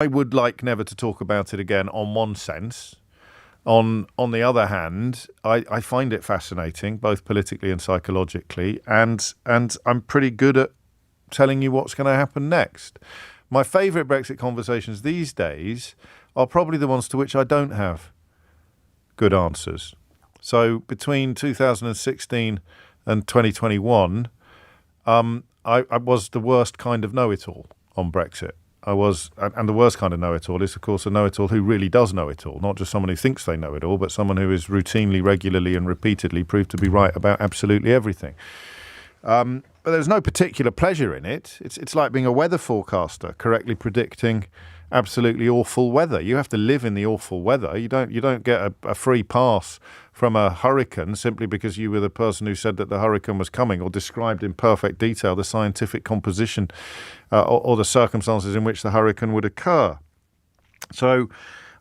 I would like never to talk about it again on one sense. On the other hand, I find it fascinating, both politically and psychologically, and I'm pretty good at telling you what's going to happen next. My favourite Brexit conversations these days are probably the ones to which I don't have good answers. So between 2016 and 2021, I was the worst kind of know-it-all on Brexit. And the worst kind of know-it-all is, of course, a know-it-all who really does know it all, not just someone who thinks they know it all, but someone who is routinely, regularly and repeatedly proved to be right about absolutely everything. But there's no particular pleasure in it. It's like being a weather forecaster, correctly predicting absolutely awful weather. You have to live in the awful weather. You don't get a free pass from a hurricane simply because you were the person who said that the hurricane was coming or described in perfect detail the scientific composition or the circumstances in which the hurricane would occur. So,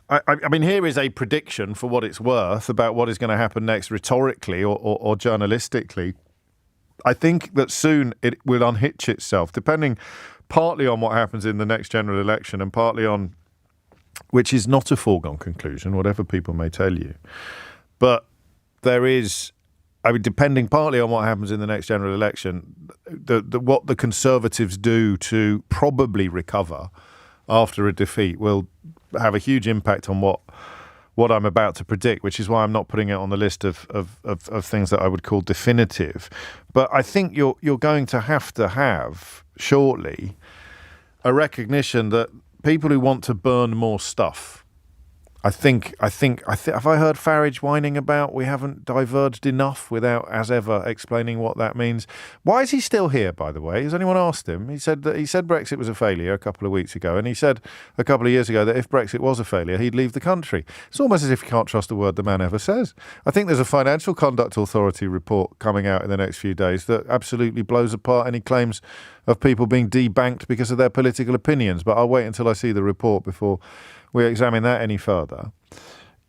I mean, here is a prediction for what it's worth about what is going to happen next rhetorically or journalistically. I think that soon it will unhitch itself, depending partly on what happens in the next general election and partly on, which is not a foregone conclusion, whatever people may tell you. But there is, depending partly on what happens in the next general election, what the Conservatives do to probably recover after a defeat will have a huge impact on what I'm about to predict, which is why I'm not putting it on the list of things that I would call definitive. But I think you're going to have shortly a recognition that people who want to burn more stuff, have I heard Farage whining about we haven't diverged enough without, as ever, explaining what that means? Why is he still here, by the way? Has anyone asked him? He said Brexit was a failure a couple of weeks ago, and he said a couple of years ago that if Brexit was a failure, he'd leave the country. It's almost as if you can't trust a word the man ever says. I think there's a Financial Conduct Authority report coming out in the next few days that absolutely blows apart any claims of people being debanked because of their political opinions, but I'll wait until I see the report before we examine that any further.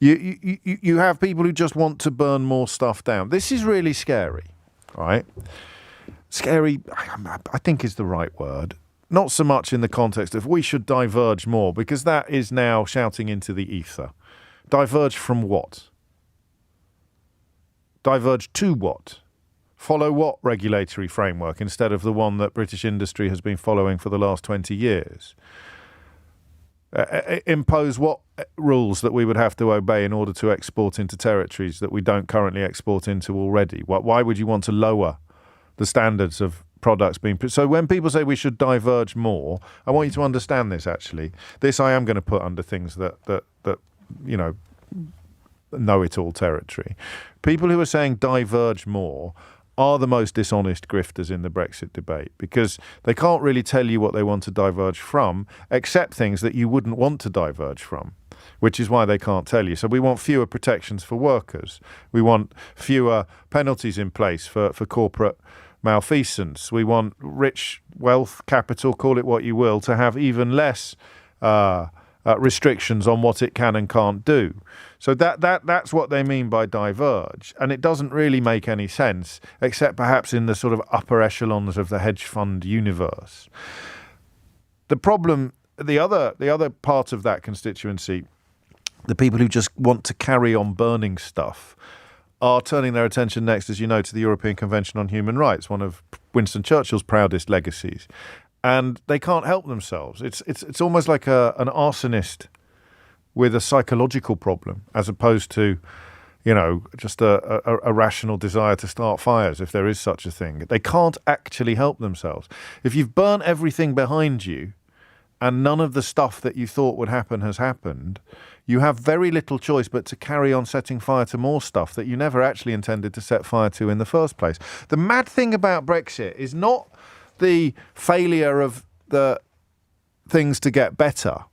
You have people who just want to burn more stuff down. This is really scary, right? Scary, I think is the right word. Not so much in the context of we should diverge more, because that is now shouting into the ether. Diverge from what? Diverge to what? Follow what regulatory framework instead of the one that British industry has been following for the last 20 years? Impose what rules that we would have to obey in order to export into territories that we don't currently export into already? Why would you want to lower the standards of products being... So when people say we should diverge more, I want you to understand this, actually. This I am going to put under things that know-it-all territory. People who are saying diverge more are the most dishonest grifters in the Brexit debate, because they can't really tell you what they want to diverge from, except things that you wouldn't want to diverge from, which is why they can't tell you. So we want fewer protections for workers. We want fewer penalties in place for corporate malfeasance. We want rich wealth, capital, call it what you will, to have even less restrictions on what it can and can't do. So that's what they mean by diverge. And it doesn't really make any sense, except perhaps in the sort of upper echelons of the hedge fund universe. The problem, the other part of that constituency, the people who just want to carry on burning stuff, are turning their attention next, as you know, to the European Convention on Human Rights, one of Winston Churchill's proudest legacies. And they can't help themselves. It's almost like an arsonist with a psychological problem, as opposed to, just a rational desire to start fires, if there is such a thing. They can't actually help themselves. If you've burnt everything behind you and none of the stuff that you thought would happen has happened, you have very little choice but to carry on setting fire to more stuff that you never actually intended to set fire to in the first place. The mad thing about Brexit is not the failure of the things to get better,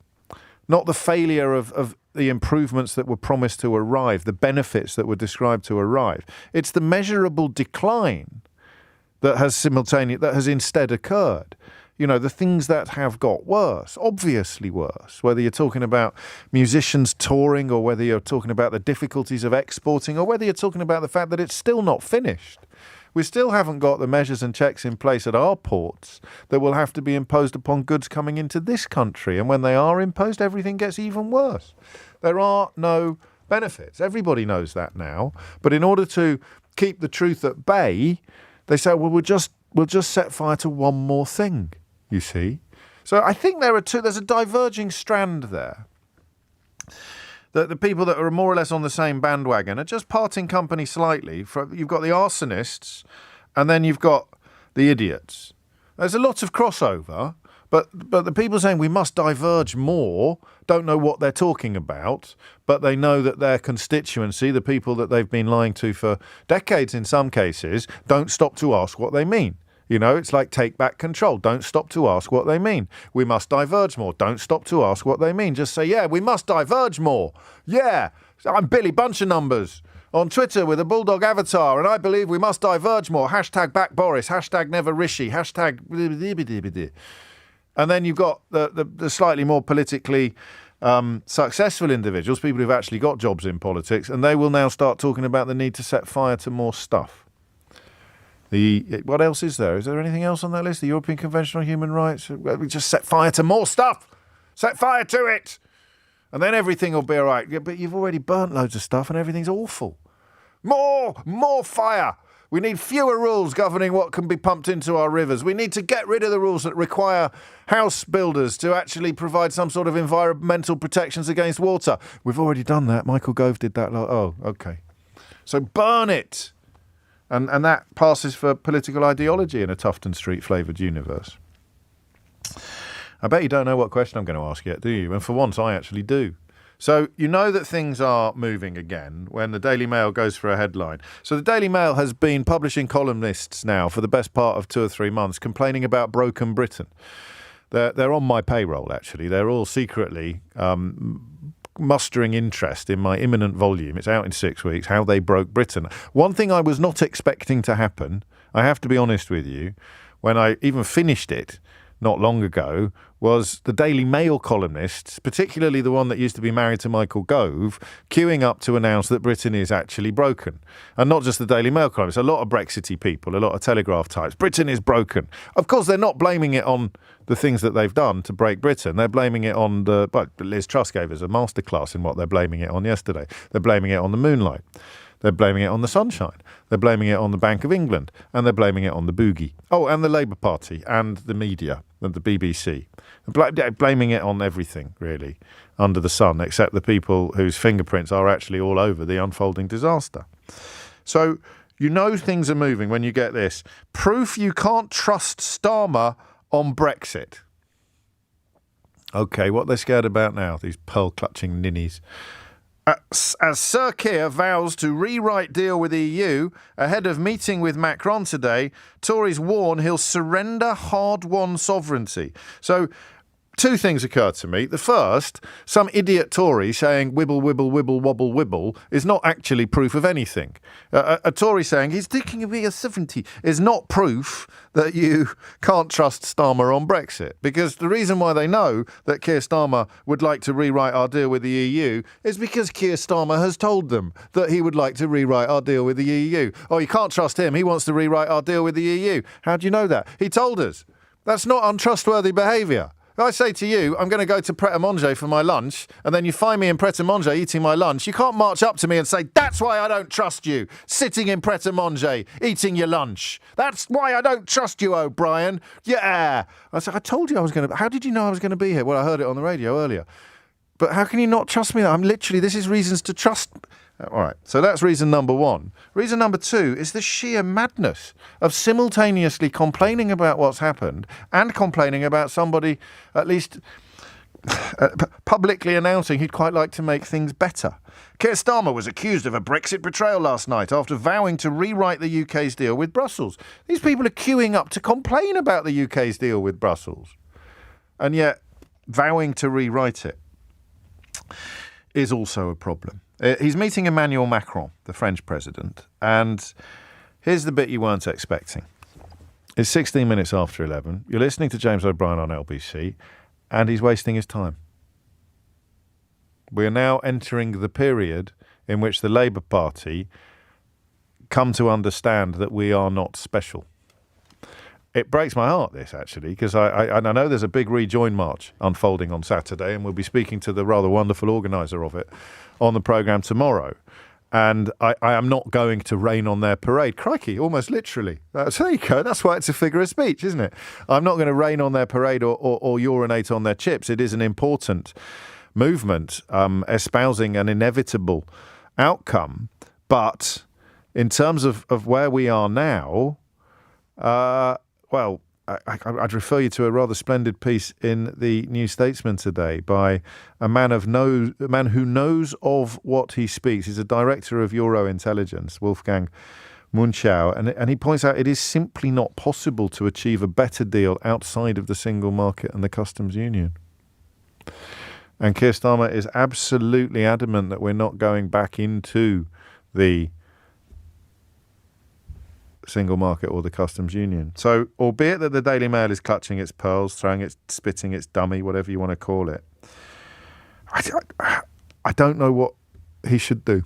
not the failure of the improvements that were promised to arrive, the benefits that were described to arrive. It's the measurable decline that has instead occurred. The things that have got worse, obviously worse, whether you're talking about musicians touring or whether you're talking about the difficulties of exporting or whether you're talking about the fact that it's still not finished. We still haven't got the measures and checks in place at our ports that will have to be imposed upon goods coming into this country. And when they are imposed, everything gets even worse. There are no benefits. Everybody knows that now. But in order to keep the truth at bay, they say, well, we'll just set fire to one more thing, you see. So I think there's a diverging strand there. The people that are more or less on the same bandwagon are just parting company slightly. You've got the arsonists and then you've got the idiots. There's a lot of crossover, but the people saying we must diverge more don't know what they're talking about, but they know that their constituency, the people that they've been lying to for decades in some cases, don't stop to ask what they mean. You know, it's like take back control. Don't stop to ask what they mean. We must diverge more. Don't stop to ask what they mean. Just say, yeah, we must diverge more. Yeah, I'm Billy Bunch of Numbers on Twitter with a bulldog avatar, and I believe we must diverge more. Hashtag back Boris. Hashtag never Rishi. Hashtag... And then you've got the slightly more politically successful individuals, people who've actually got jobs in politics, and they will now start talking about the need to set fire to more stuff. What else is there? Is there anything else on that list? The European Convention on Human Rights? We just set fire to more stuff. Set fire to it. And then everything will be all right. Yeah, but you've already burnt loads of stuff and everything's awful. More fire. We need fewer rules governing what can be pumped into our rivers. We need to get rid of the rules that require house builders to actually provide some sort of environmental protections against water. We've already done that. Michael Gove did that. Oh, okay. So burn it. And that passes for political ideology in a Tufton Street flavoured universe. I bet you don't know what question I'm going to ask yet, do you? And for once, I actually do. So you know that things are moving again when the Daily Mail goes for a headline. So the Daily Mail has been publishing columnists now for the best part of 2 or 3 months complaining about broken Britain. They're on my payroll, actually. They're all secretly mustering interest in my imminent volume. It's out in 6 weeks, How They Broke Britain. One thing I was not expecting to happen, I have to be honest with you, when I even finished it not long ago, was the Daily Mail columnists, particularly the one that used to be married to Michael Gove, queuing up to announce that Britain is actually broken. And not just the Daily Mail columnists, a lot of Brexity people, a lot of Telegraph types. Britain is broken. Of course, they're not blaming it on the things that they've done to break Britain. They're blaming it on Liz Truss gave us a masterclass in what they're blaming it on yesterday. They're blaming it on the moonlight. They're blaming it on the sunshine. They're blaming it on the Bank of England. And they're blaming it on the boogie. Oh, and the Labour Party and the media and the BBC. Blaming it on everything, really, under the sun, except the people whose fingerprints are actually all over the unfolding disaster. So you know things are moving when you get this. Proof you can't trust Starmer on Brexit. OK, what they're scared about now, these pearl-clutching ninnies. As Sir Keir vows to rewrite deal with EU ahead of meeting with Macron today, Tories warn he'll surrender hard-won sovereignty. So 2 things occur to me. The first, some idiot Tory saying wibble, wibble, wibble, wobble, wibble is not actually proof of anything. A Tory saying he's taking away a sovereignty is not proof that you can't trust Starmer on Brexit. Because the reason why they know that Keir Starmer would like to rewrite our deal with the EU is because Keir Starmer has told them that he would like to rewrite our deal with the EU. Oh, you can't trust him. He wants to rewrite our deal with the EU. How do you know that? He told us. That's not untrustworthy behaviour. If I say to you, I'm going to go to Pret a Manger for my lunch, and then you find me in Pret a Manger eating my lunch, you can't march up to me and say, that's why I don't trust you, sitting in Pret a Manger, eating your lunch. That's why I don't trust you, O'Brien. Yeah. I said, I told you I was going to... How did you know I was going to be here? Well, I heard it on the radio earlier. But how can you not trust me? This is reasons to trust... All right, so that's reason number 1. Reason number 2 is the sheer madness of simultaneously complaining about what's happened and complaining about somebody at least publicly announcing he'd quite like to make things better. Keir Starmer was accused of a Brexit betrayal last night after vowing to rewrite the UK's deal with Brussels. These people are queuing up to complain about the UK's deal with Brussels, and yet vowing to rewrite it is also a problem. He's meeting Emmanuel Macron, the French president, and here's the bit you weren't expecting. It's 16 minutes after 11. You're listening to James O'Brien on LBC, and he's wasting his time. We are now entering the period in which the Labour Party come to understand that we are not special. It breaks my heart, this, actually, because I know there's a big Rejoin March unfolding on Saturday, and we'll be speaking to the rather wonderful organiser of it on the programme tomorrow. And I am not going to rain on their parade. Crikey, almost literally. There you go. That's why it's a figure of speech, isn't it? I'm not going to rain on their parade or urinate on their chips. It is an important movement espousing an inevitable outcome. But in terms of where we are now, well, I'd refer you to a rather splendid piece in the New Statesman today by a man who knows of what he speaks. He's a director of Euro Intelligence, Wolfgang Munchau, and he points out it is simply not possible to achieve a better deal outside of the single market and the customs union. And Keir Starmer is absolutely adamant that we're not going back into the single market or the customs union. So, albeit that the Daily Mail is clutching its pearls, spitting its dummy, whatever you want to call it, I don't know what he should do.